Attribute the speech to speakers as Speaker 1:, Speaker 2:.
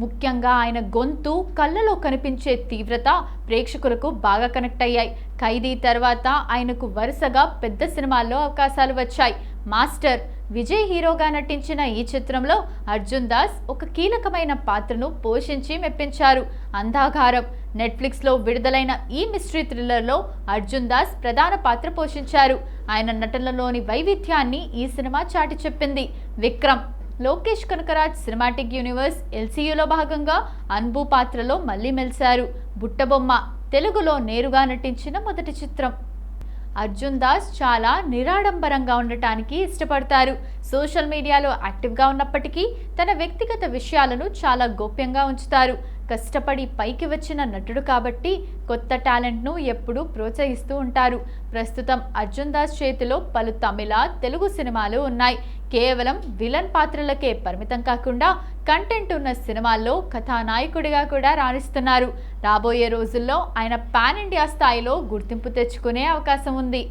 Speaker 1: ముఖ్యంగా ఆయన గొంతు, కళ్ళలో కనిపించే తీవ్రత ప్రేక్షకులకు బాగా కనెక్ట్ అయ్యాయి. ఖైదీ తర్వాత ఆయనకు వరుసగా పెద్ద సినిమాల్లో అవకాశాలు వచ్చాయి. మాస్టర్ విజయ్ హీరోగా నటించిన ఈ చిత్రంలో అర్జున్ దాస్ ఒక కీలకమైన పాత్రను పోషించి మెప్పించారు. అంధాకారం నెట్ఫ్లిక్స్లో విడుదలైన ఈ మిస్టరీ థ్రిల్లర్లో అర్జున్ దాస్ ప్రధాన పాత్ర పోషించారు. ఆయన నటనలోని వైవిధ్యాన్ని ఈ సినిమా చాటి చెప్పింది. విక్రమ్ లోకేష్ కనకరాజ్ సినిమాటిక్ యూనివర్స్ ఎల్సీయూలో భాగంగా అన్బు పాత్రలో మళ్లీ మెలిశారు. బుట్టబొమ్మ తెలుగులో నేరుగా నటించిన మొదటి చిత్రం. అర్జున్ దాస్ చాలా నిరాడంబరంగా ఉండటానికి ఇష్టపడతారు. సోషల్ మీడియాలో యాక్టివ్గా ఉన్నప్పటికీ తన వ్యక్తిగత విషయాలను చాలా గోప్యంగా ఉంచుతారు. కష్టపడి పైకి వచ్చిన నటుడు కాబట్టి కొత్త టాలెంట్ను ఎప్పుడూ ప్రోత్సహిస్తూ ఉంటారు. ప్రస్తుతం అర్జున్ దాస్ చేతిలో పలు తమిళ, తెలుగు సినిమాలు ఉన్నాయి. కేవలం విలన్ పాత్రలకే పరిమితం కాకుండా కంటెంట్ ఉన్న సినిమాల్లో కథానాయకుడిగా కూడా రాణిస్తున్నారు. రాబోయే రోజుల్లో ఆయన పాన్ ఇండియా స్థాయిలో గుర్తింపు తెచ్చుకునే అవకాశం ఉంది.